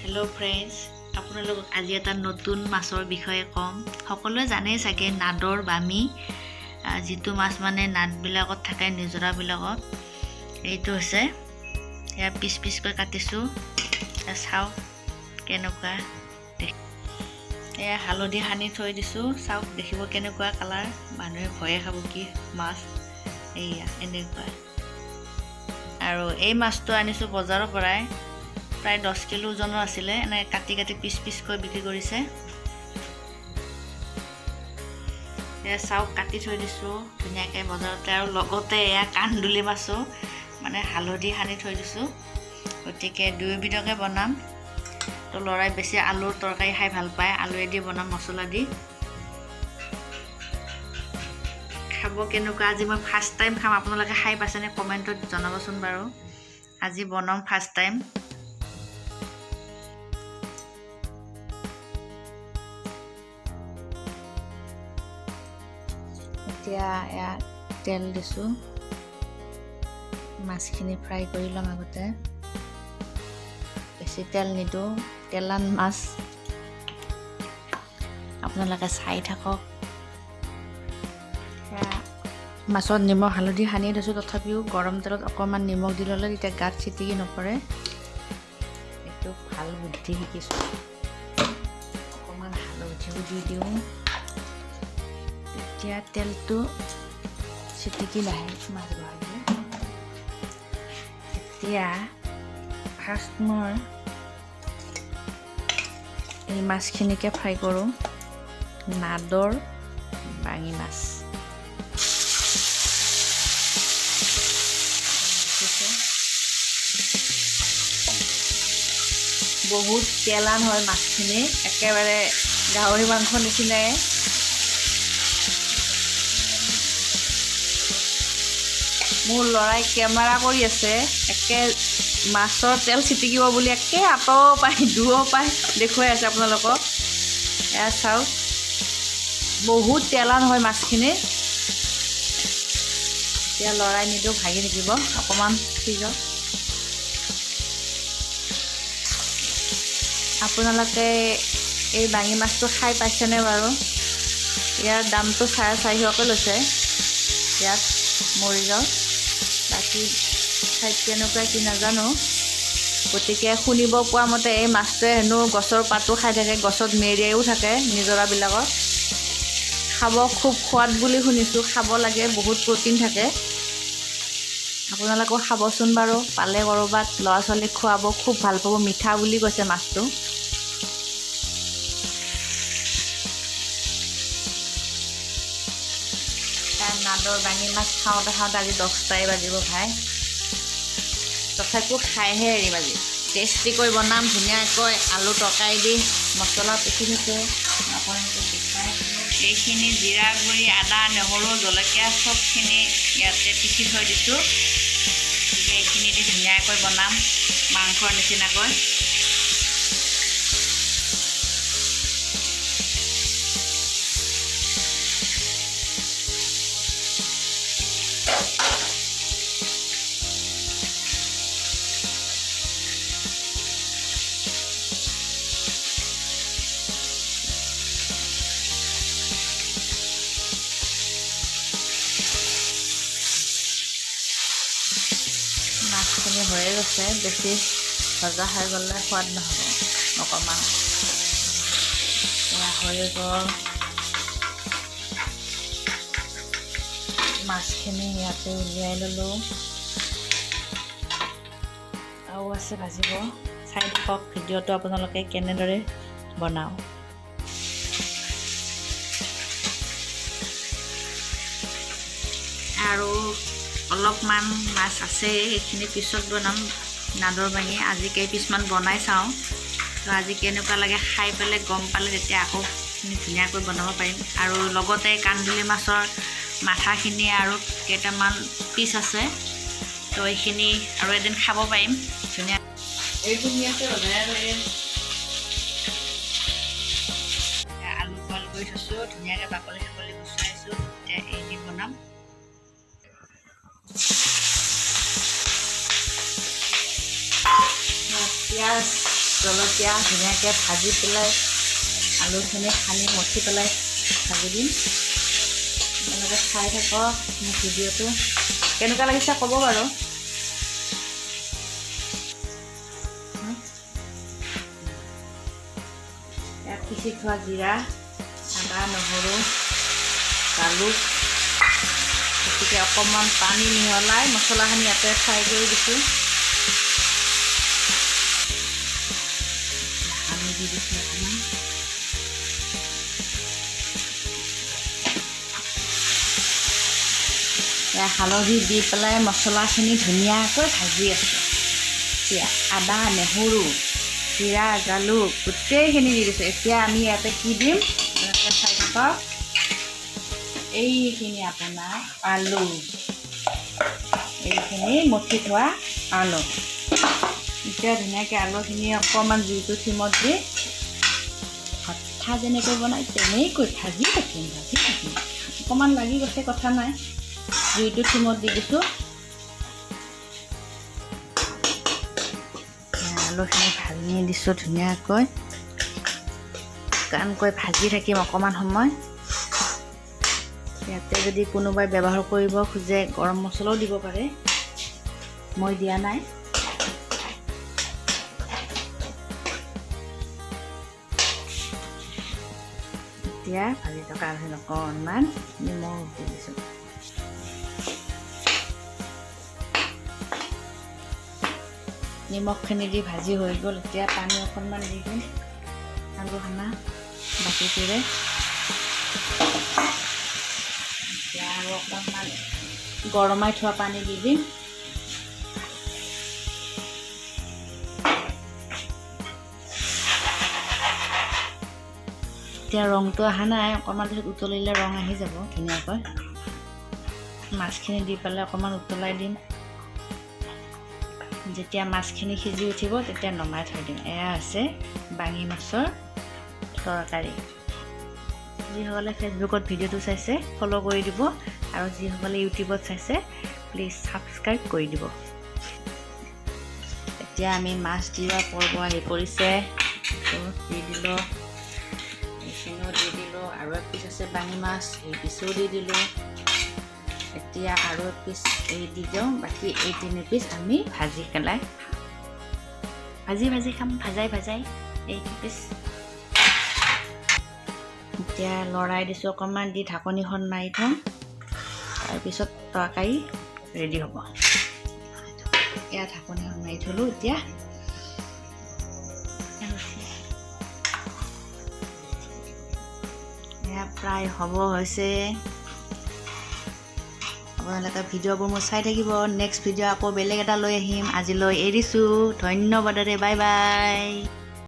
Hello' friends, আপোনালোকক আজি এটা নতুন মাছৰ বিষয়ে ক'ম। সকলোৱে জানেই চাগে নাদৰ বামি, যিটো মাছ মানে নাদবিলাকত থাকে, নিজৰাবিলাকত। এইটো হৈছে এয়া পিচ পিচকৈ কাটিছোঁ। চাওক কেনেকুৱা এয়া হালধি সানি থৈ দিছোঁ। চাওক দেখিব কেনেকুৱা কালাৰ, মানুহে ভয়ে খাব কি মাছ। এইয়া এনেকুৱা। আৰু এই মাছটো আনিছোঁ বজাৰৰ পৰাই, প্ৰায় 10 কিলো ওজনৰ আছিলে। এনেকৈ কাটি কাটি পিচ পিচকৈ বিক্ৰী কৰিছে। এয়া চাওক কাটি থৈ দিছোঁ ধুনীয়াকৈ বজাৰতে। আৰু লগতে এয়া কান্দুলি মাছো মানে হালধি সানি থৈ দিছোঁ। গতিকে দুয়োবিধকে বনাম। তো ল'ৰাই বেছি আলুৰ তৰকাৰী খাই ভাল পায়, আলুৱেদি বনাম মছলা দি। খাব কেনেকুৱা, আজি মই ফাৰ্ষ্ট টাইম খাম। আপোনালোকে খাই পাইছেনে কমেণ্টত জনাবচোন বাৰু। আজি বনাম ফাৰ্ষ্ট টাইম। এতিয়া এয়া তেল দিছোঁ, মাছখিনি ফ্ৰাই কৰি ল'ম আগতে। বেছি তেল নিদিওঁ, তেলান মাছ। আপোনালোকে চাই থাকক। মাছত নিমখ হালধি সানি থৈছোঁ, তথাপিও গৰম তেলত অকণমান নিমখ দি ল'লে তেতিয়া গাত ছিটিকি নপৰে। এইটো ভাল বুদ্ধি শিকিছোঁ। অকণমান হালধিও দি দিওঁ, এতিয়া তেলটো ছিটিকি নাহে মাছ বহালে। এতিয়া ফাৰ্ষ্ট মই এই মাছখিনিকে ফ্ৰাই কৰোঁ। নাদৰ বাঙি মাছ বহুত তেলান হয় মাছখিনি, একেবাৰে গাহৰি মাংস নিচিনাই। মোৰ ল'ৰাই কেমেৰা কৰি আছে, একে মাছৰ তেল ছিটিকিব বুলি একে আঁতৰ পাই দূৰৰ পাই দেখুৱাই আছে আপোনালোকক। এয়া চাওক বহুত তেলান হয় মাছখিনি। এতিয়া ল'ৰাই নিদিওঁ, ভাগি থাকিব, অকণমান সিজক। আপোনালোকে এই বাঙি মাছটো খাই পাইছেনে বাৰু? ইয়াৰ দামটো 450 লৈছে ইয়াত মৰিগাঁও। বাকী ঠাইত কেনেকুৱা কি নাজানো। গতিকে শুনিব পোৱা মতে এই মাছটোৱে হেনো গছৰ পাতো খাই থাকে, গছত মেৰিয়াইও থাকে নিজৰাবিলাকত। খাব খুব সোৱাদ বুলি শুনিছোঁ, খাব লাগে, বহুত প্ৰ'টিন থাকে। আপোনালোকেও খাবচোন বাৰু, পালে ক'ৰবাত ল'ৰা ছোৱালীক খুৱাব, খুব ভাল পাব। মিঠা বুলি কৈছে মাছটো। নাদৰ বাঙি মাছ খাওঁতে খাওঁতে আজি 10টাই বাজিব ভাই। তথাপিও খাইহে এৰিম আজি। টেষ্টিকৈ বনাম ধুনীয়াকৈ, আলু তৰকাৰী দি মছলা পিচি থৈছোঁ। আপোনালোকক দেখাইছোঁ। এইখিনি জিৰা গুড়ি, আদা নহৰু জলকীয়া চবখিনি ইয়াতে পিচি থৈ দিছোঁ। গতিকে এইখিনি দি ধুনীয়াকৈ বনাম মাংসৰ নিচিনাকৈ। মাছখিনি হৈয়ে গৈছে, বেছি ভজা হৈ গ'লে সোৱাদ নহ'ব। অকণমান এয়া হৈ গ'ল। মাছখিনি ইয়াতে উলিয়াই ল'লোঁ, আৰু আছে ভাজিব। চাই থাকক ভিডিঅ'টো আপোনালোকে কেনেদৰে বনাওঁ। আৰু অলপমান মাছ আছে, সেইখিনি পিছত বনাম। নাদৰ বাঙি আজি কেইপিচমান বনাই চাওঁ। তো আজি কেনেকুৱা লাগে খাই পেলাই গম পালে তেতিয়া আকৌ ধুনীয়াকৈ বনাব পাৰিম। আৰু লগতে কান্দুলি মাছৰ মাথাখিনি আৰু কেইটামান পিচ আছে, তো এইখিনি আৰু এদিন খাব পাৰিম ধুনীয়া। আলু বইল কৰি থৈছোঁ, ধুনীয়াকৈ বাকলি চাকলি গুচাইছোঁ। এতিয়া এই দি বনাম। পিঁয়াজ জলকীয়া ধুনীয়াকৈ ভাজি পেলাই আলুখিনি সানি মঠি পেলাই ভাজি দিম। আপোনালোকে চাই থাকক মোৰ ভিডিঅ'টো কেনেকুৱা লাগিছে ক'ব বাৰু। ইয়াত পিচি থোৱা জিৰা, আদা, নহৰু, জালুক, গতিকে অকণমান পানী মিহলাই মছলাখিনি ইয়াতে ফ্ৰাই কৰি দিছোঁ। আমি দি দিছোঁ অকণমান। হালধি দি পেলাই মছলাখিনি ধুনীয়াকৈ ভাজি আছোঁ। এতিয়া আদা, নহৰু, জিৰা, জালুক গোটেইখিনি দি দিছোঁ। এতিয়া আমি ইয়াতে কি দিম আপোনালোকে চাই থাকক। এইখিনি আপোনাৰ আলু, এইখিনি মঠি থোৱা আলু। এতিয়া ধুনীয়াকৈ আলুখিনি অকণমান জুইটো চিমত দি ভাত যেনেকৈ বনাই তেনেকৈ ভাজি থাকিম। অকণমান লাগি গৈছে কথা নাই, জুইটো চিমত দি দিছোঁ। আলুখিনি ভাজি দিছোঁ ধুনীয়াকৈ, শুকানকৈ ভাজি থাকিম অকণমান সময়। ইয়াতে যদি কোনোবাই ব্যৱহাৰ কৰিব খোজে গৰম মছলাও দিব পাৰে, মই দিয়া নাই। এতিয়া ভাজি থকা অকণমান নিমখ দি দিছোঁ। নিমখখিনি দি ভাজি হৈ গ'ল। এতিয়া পানী অকণমান দি দিম আলু খানা বাকীটোৰে। এতিয়া আৰু অকণমান গৰমাই থোৱা পানী দি দিম। এতিয়া ৰংটো অহা নাই, অকণমান পিছত উতলিলে ৰং আহি যাব ধুনীয়াকৈ। মাছখিনি দি পেলাই অকণমান উতলাই দিম। যেতিয়া মাছখিনি সিজি উঠিব তেতিয়া নমাই থৈ দিম। এয়া আছে বাঙি মাছৰ তৰকাৰী। যিসকলে ফেচবুকত ভিডিঅ'টো চাইছে ফ'ল' কৰি দিব, আৰু যিসকলে ইউটিউবত চাইছে প্লিজ ছাবস্ক্ৰাইব কৰি দিব। এতিয়া আমি মাছ দিয়া পৰ্ব আহি পৰিছে। দি দিলোঁ, এইখিনিও দি দিলোঁ। আৰু এক পিচ আছে বাঙি মাছ, এই পিচো দি দিলোঁ। এতিয়া আৰু এক পিচ এই দি দিওঁ। বাকী এই 3 পিচ আমি ভাজি পেলাই ভাজি খাম, ভাজাই এই পিচ। এতিয়া লৰাই দিছোঁ অকণমান দি ঢাকনিখন মাৰি থওঁ। তাৰপিছত তৰকাৰী ৰেডি হ'ব। এয়া ঢাকনিখন মাৰি থলোঁ। এতিয়া এয়া প্ৰায় হ'ব হৈছে। আপোনালোকে ভিডিঅ'বোৰ মোৰ চাই থাকিব। নেক্সট ভিডিঅ' আকৌ বেলেগ এটা লৈ আহিম। আজিলৈ এৰিছোঁ, ধন্যবাদেৰে, বাই বাই।